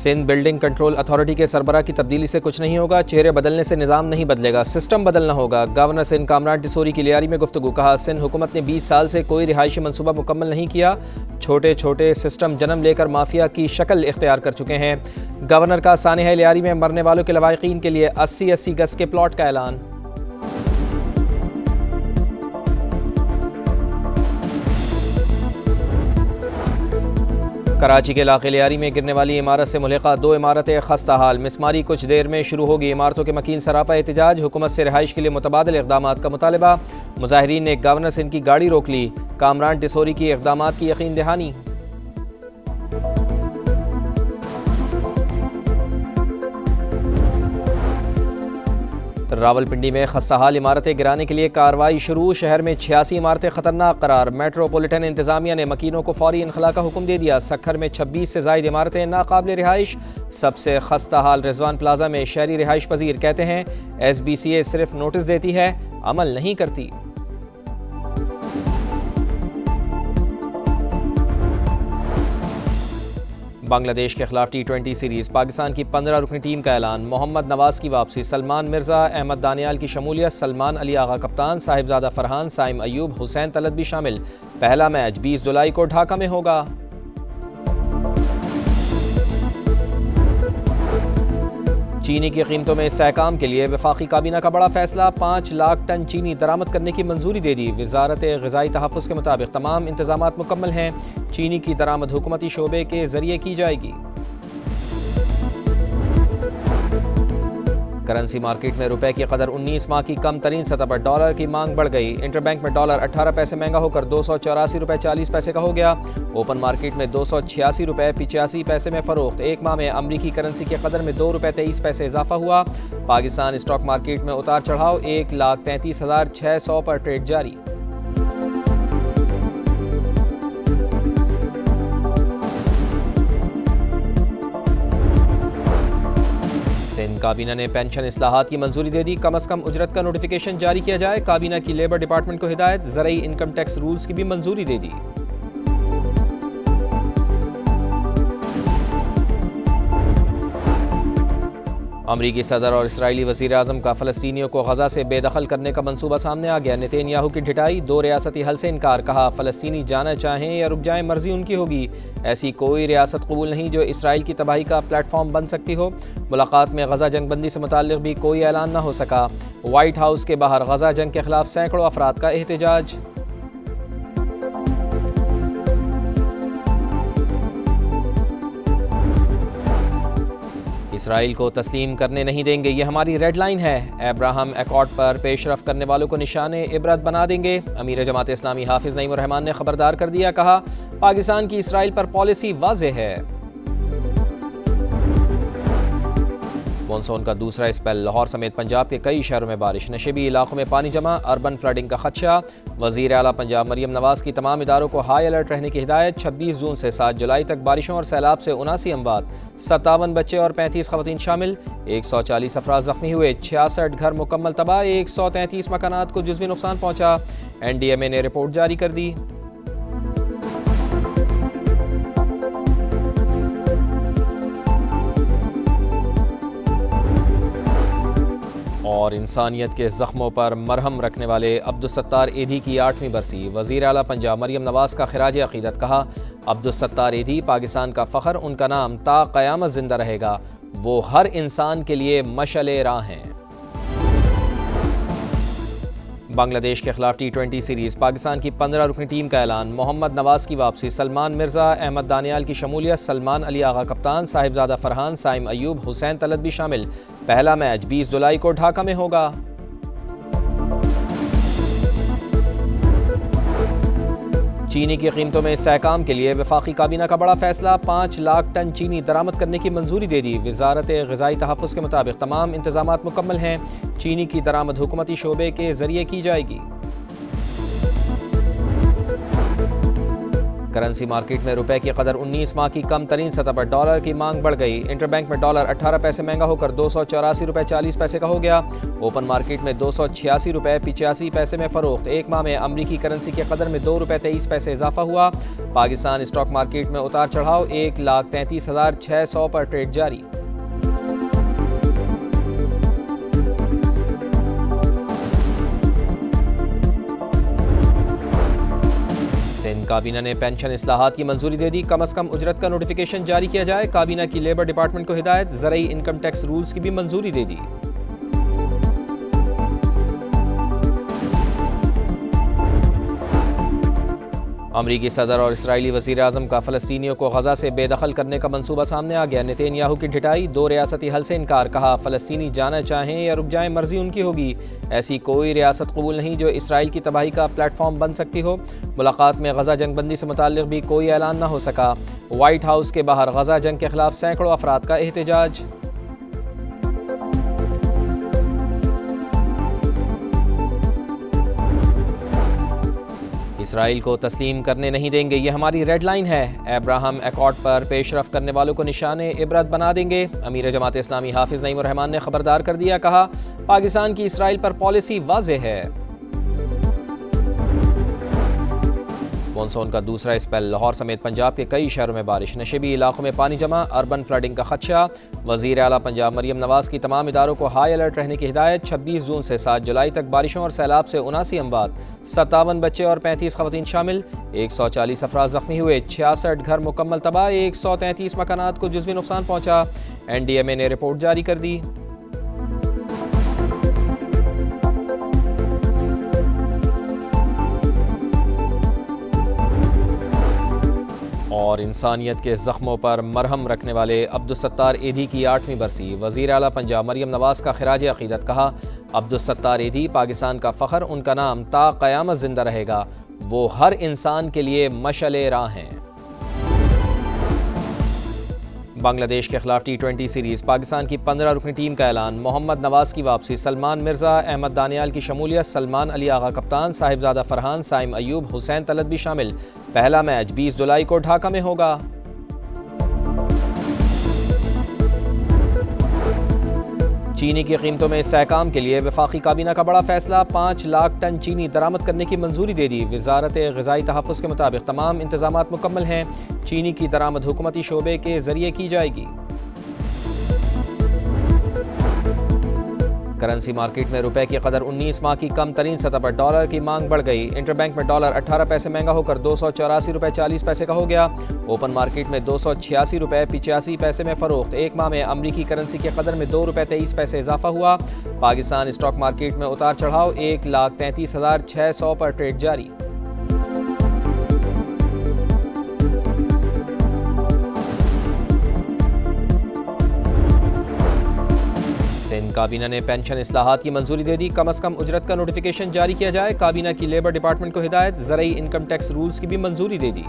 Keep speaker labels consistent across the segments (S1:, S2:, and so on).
S1: Sindh building control authority के सरबराह की तब्दीली से कुछ नहीं होगा, चेहरे बदलने से निज़ाम नहीं बदलेगा, सिस्टम बदलना होगा। गवर्नर सिंध कामरान टिसोरी की लियारी में गुफ्तगू। कहा, सिंध हुकूमत ने 20 साल से कोई रिहायशी मनसूबा मुकम्मल नहीं किया। छोटे छोटे सिस्टम जन्म लेकर माफिया की शक्ल इख्तियार कर चुके हैं। गवर्नर का सानहा लियारी में मरने वालों के लवाहिकीन के लिए 80-80 गज के प्लॉट का ऐलान। कराची के इलाके लियारी में गिरने वाली इमारत से मुल्हिका 2 इमारतें खस्ता हाल। मिसमारी कुछ देर में शुरू होगी। इमारतों के मकीन सरापा एहतजाज। हुकूमत से रिहाइश के लिए मुतबादिल इक़दामात का मुतालबा। मुजाहिरीन ने गवर्नर सिंध की गाड़ी रोक ली। कामरान टिसोरी की इक़दामात की यकीन दहानी। रावलपिंडी में खस्ताहाल इमारतें गिराने के लिए कार्रवाई शुरू। शहर में 86 इमारतें खतरनाक करार। मेट्रोपॉलिटन इंतजामिया ने मकीनों को फौरी इनखला का हुक्म दे दिया। सक्खर में 26 से ज़ायद इमारतें नाकाबिल रिहाइश। सबसे खस्ताहाल रिजवान प्लाजा में शहरी रिहाइश पजीर। कहते हैं SBCA सिर्फ नोटिस देती है, अमल नहीं करती। बांग्लादेश के खिलाफ T20 सीरीज। पाकिस्तान की 15 रुकनी टीम का ऐलान। मोहम्मद नवाज की वापसी। सलमान मिर्जा, अहमद दानियाल की शमूलियत। सलमान अली आगा कप्तान। साहिबजादा फरहान, साइम अयूब, हुसैन तलत भी शामिल। पहला मैच 20 जुलाई को ढाका में होगा। चीनी की कीमतों में इस्तेहकाम के लिए वफाकी काबीना का बड़ा फैसला। 5 लाख टन चीनी दरामद करने की मंजूरी दे दी। वजारत ग़िज़ाई तहफ़्फ़ुज़ के मुताबिक तमाम इंतज़ामात मुकम्मल हैं। चीनी की दरामद हुकूमती शोबे के जरिए की जाएगी। करेंसी मार्केट में रुपए की कदर 19 माह की कम तरीन सतह पर। डॉलर की मांग बढ़ गई। इंटरबैंक में डॉलर 18 पैसे महंगा होकर 284 रुपए 40 पैसे का हो गया। ओपन मार्केट में 286 रुपए 85 पैसे में फरोख्त। एक माह में अमरीकी करेंसी के कदर में 2 रुपए 23 पैसे इजाफा हुआ। पाकिस्तान स्टॉक मार्केट में उतार चढ़ाव। 1,33,600 पर ट्रेड जारी। सिंध काबीना ने पेंशन इस्लाहात की मंजूरी दे दी। कम अज कम उजरत का नोटिफिकेशन जारी किया जाए। काबीना की लेबर डिपार्टमेंट को हिदायत। ज़रई इनकम टैक्स रूल्स की भी मंजूरी दे दी। अमरीकी सदर और इसराइली वज़ीर आज़म का फ़लस्तीनियों को गज़ा से बेदखल करने का मंसूबा सामने आ गया। नेतन्याहू की ढिठाई। 2 रियासती हल से इनकार। कहा, फ़लस्तीनी जाना चाहें या रुक जाएं, मर्जी उनकी होगी। ऐसी कोई रियासत कबूल नहीं जो इसराइल की तबाही का प्लेटफॉर्म बन सकती हो। मुलाकात में गज़ा जंगबंदी से मुताल्लिक़ भी कोई ऐलान न हो सका। वाइट हाउस के बाहर गज़ा जंग के खिलाफ सैकड़ों अफराद का एहतजाज। इसराइल को तस्लीम करने नहीं देंगे, ये हमारी रेड लाइन है। अब्राहम एकॉर्ड पर पेशरफ करने वालों को निशाने इबरत बना देंगे। अमीर जमात इस्लामी हाफिज नईम रहमान ने खबरदार कर दिया। कहा, पाकिस्तान की इसराइल पर पॉलिसी वाज़ेह है। मॉनसून का दूसरा स्पेल। लाहौर समेत पंजाब के कई शहरों में बारिश। नशेबी इलाकों में पानी जमा। अर्बन फ्लडिंग का खदशा। वज़ीर आला पंजाब मरियम नवाज की तमाम इदारों को हाई अलर्ट रहने की हिदायत। 26 जून से 7 जुलाई तक बारिशों और सैलाब से 79 अमवात, 57 बच्चे और 35 ख़वातीन शामिल। 140 अफराद ज़ख्मी हुए। 66 घर मुकम्मल तबाह। 133 मकानात को जुज़वी नुकसान पहुँचा। NDMA ने रिपोर्ट जारी कर दी। और इंसानियत के ज़ख्मों पर मरहम रखने वाले अब्दुलसत्तार एधी की 8वीं बरसी। वज़ीर आला पंजाब मरियम नवाज का खिराज अक़ीदत। कहा, अब्दुलसत्तार एधी पाकिस्तान का फ़ख्र, उनका नाम ता क़यामत ज़िंदा रहेगा। वो हर इंसान के लिए मशअले राह हैं। बांग्लादेश के खिलाफ T20 सीरीज। पाकिस्तान की 15 रुकनी टीम का ऐलान। मोहम्मद नवाज की वापसी। सलमान मिर्जा, अहमद दानियाल की शमूलियत। सलमान अली आगा कप्तान। साहिबजादा फरहान, साइम अयूब, हुसैन तलत भी शामिल। पहला मैच 20 जुलाई को ढाका में होगा। चीनी की कीमतों में इस्तेहकाम के लिए वफाकी काबीना का बड़ा फैसला। 5 लाख टन चीनी दरामद करने की मंजूरी दे दी। वजारत ग़िज़ाई तहफ़्फ़ुज़ के मुताबिक तमाम इंतज़ामात मुकम्मल हैं। चीनी की दरामद हुकूमती शोबे के जरिए की जाएगी। करेंसी मार्केट में रुपए की कदर 19 माह की कम तरीन सतह पर डॉलर की मांग बढ़ गई। इंटरबैंक में डॉलर 18 पैसे महंगा होकर 284 रुपए 40 पैसे का हो गया। ओपन मार्केट में 286 रुपए 85 पैसे में फरोख्त। एक माह में अमरीकी करेंसी के कदर में 2 रुपए 23 पैसे इजाफा हुआ। पाकिस्तान स्टॉक मार्केट में उतार चढ़ाव 1,33,600 पर ट्रेड जारी। सिंध काबीना ने पेंशन इस्लाहात की मंजूरी दे दी। कम अज कम उजरत का नोटिफिकेशन जारी किया जाए। काबीना की लेबर डिपार्टमेंट को हिदायत। ज़रई इनकम टैक्स रूल्स की भी मंजूरी दे दी। अमरीकी सदर और इसराइली वज़ीर आज़म का फ़लस्तीनियों को गज़ा से बेदखल करने का मंसूबा सामने आ गया। नेतन्याहू की ढिठाई, 2 रियासती हल से इनकार। कहा फ़लस्तीनी जाना चाहें या रुक जाएं मर्जी उनकी होगी। ऐसी कोई रियासत कबूल नहीं जो इसराइल की तबाही का प्लेटफॉर्म बन सकती हो। मुलाकात में गज़ा जंगबंदी से मुताल्लिक़ भी कोई ऐलान न हो सका। वाइट हाउस के बाहर गज़ा जंग के खिलाफ सैकड़ों अफराद का एहतजाज। इसराइल को तस्लीम करने नहीं देंगे, ये हमारी रेड लाइन है। अब्राहम एकॉर्ड पर पेशरफ करने वालों को निशाने इबरत बना देंगे। अमीर जमात इस्लामी हाफिज नईम रहमान ने खबरदार कर दिया। कहा पाकिस्तान की इसराइल पर पॉलिसी वाज़ेह है। मॉनसून का दूसरा स्पेल। लाहौर समेत पंजाब के कई शहरों में बारिश। नशेबी इलाकों में पानी जमा, अर्बन फ्लडिंग का खदशा। वज़ीर आला पंजाब मरियम नवाज़ की तमाम इदारों को हाई अलर्ट रहने की हिदायत। 26 जून से 7 जुलाई तक बारिशों और सैलाब से 79 अमवात, 57 बच्चे और 35 ख़वातीन शामिल। 140 अफराद ज़ख्मी हुए। 66 घर मुकम्मल तबाह। 133 मकानात को जुज़वी नुकसान पहुँचा। NDMA ने रिपोर्ट जारी कर दी। और इंसानियत के ज़ख्मों पर मरहम रखने वाले अब्दुलसत्तार एधी की 8वीं बरसी। वज़ीर आला पंजाब मरियम नवाज़ का खिराज अक़ीदत। कहा अब्दुलसत्तार एधी पाकिस्तान का फ़ख्र, उनका नाम ता क़यामत ज़िंदा रहेगा। वो हर इंसान के लिए मशअले राह हैं। बांग्लादेश के खिलाफ T20 सीरीज़। पाकिस्तान की 15 रुकनी टीम का ऐलान। मोहम्मद नवाज़ की वापसी। सलमान मिर्ज़ा, अहमद दानियाल की शमूलियत। सलमान अली आगा कप्तान, साहिबजादा फरहान, साइम अयूब, हुसैन तलत भी शामिल। पहला मैच 20 जुलाई को ढाका में होगा। चीनी की कीमतों में इस्तेहकाम के लिए वफाकी काबीना का बड़ा फैसला। 5 लाख टन चीनी दरामद करने की मंजूरी दे दी। वजारत ग़िज़ाई तहफ़्फ़ुज़ के मुताबिक तमाम इंतज़ामात मुकम्मल हैं। चीनी की दरामद हुकूमती शोबे के ज़रिए की जाएगी। करेंसी मार्केट में रुपए की कदर 19 माह की कम तरीन सतह पर डॉलर की मांग बढ़ गई। इंटरबैंक में डॉलर 18 पैसे महंगा होकर 284 रुपए 40 पैसे का हो गया। ओपन मार्केट में 286 रुपए 85 पैसे में फरोख्त। एक माह में अमरीकी करेंसी के कदर में 2 रुपए 23 पैसे इजाफा हुआ। पाकिस्तान स्टॉक मार्केट में उतार चढ़ाव 1,33,600 पर ट्रेड जारी। सिंध काबीना ने पेंशन इस्लाहात की मंजूरी दे दी। कम अज कम उजरत का नोटिफिकेशन जारी किया जाए। काबीना की लेबर डिपार्टमेंट को हिदायत। ज़रई इनकम टैक्स रूल्स की भी मंजूरी दे दी।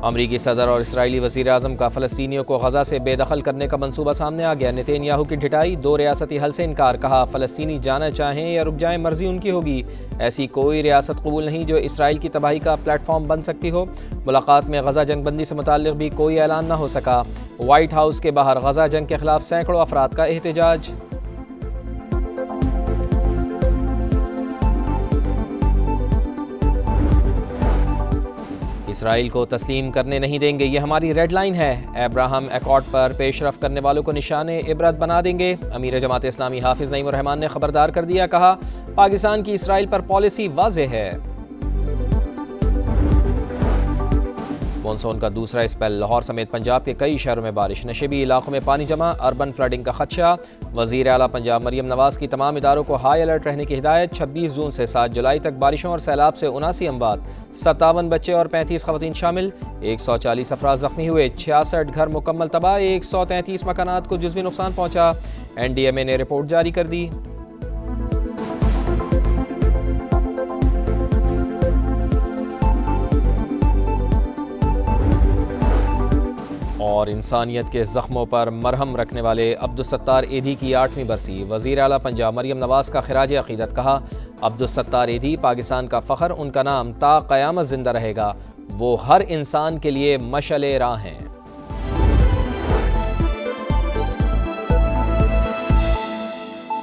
S1: अमरीकी सदर और इसराइली वज़ीर आज़म का फ़लस्तीनियों को गज़ा से बेदखल करने का मंसूबा सामने आ गया। नेतन्याहू की ढिठाई, 2 रियासती हल से इनकार। कहा फ़लस्तीनी जाना चाहें या रुक जाएं मर्जी उनकी होगी। ऐसी कोई रियासत कबूल नहीं जो इसराइल की तबाही का प्लेटफॉर्म बन सकती हो। मुलाकात में गज़ा जंगबंदी से मुताल्लिक़ भी कोई ऐलान न हो सका। वाइट हाउस के बाहर गज़ा जंग के खिलाफ सैकड़ों अफराद का एहतजाज। इसराइल को तस्लीम करने नहीं देंगे, ये हमारी रेड लाइन है। अब्राहम एकॉर्ड पर पेशरफ करने वालों को निशाने इबरत बना देंगे। अमीर जमात इस्लामी हाफिज नईम रहमान ने खबरदार कर दिया। कहा पाकिस्तान की इसराइल पर पॉलिसी वाज़ेह है। मॉनसून का दूसरा स्पेल। लाहौर समेत पंजाब के कई शहरों में बारिश। नशेबी इलाकों में पानी जमा, अर्बन फ्लडिंग का खदशा। वज़ीर आला पंजाब मरियम नवाज़ की तमाम इदारों को हाई अलर्ट रहने की हिदायत। 26 जून से 7 जुलाई तक बारिशों और सैलाब से 79 अमवात, 57 बच्चे और 35 ख़वातीन शामिल। 140 अफराद ज़ख्मी हुए। 66 घर मुकम्मल तबाह। 133 मकानात को जुज़वी नुकसान पहुँचा। NDMA ने रिपोर्ट जारी कर दी। और और इंसानियत के ज़ख्मों पर मरहम रखने वाले अब्दुलसत्तार एधी की 8वीं बरसी। वज़ीर आला पंजाब मरियम नवाज़ का खिराज अक़ीदत। कहा, अब्दुलसत्तार एधी पाकिस्तान का फ़ख्र, उनका नाम ता क़यामत ज़िंदा रहेगा। वो हर इंसान के लिए मशअल राह हैं।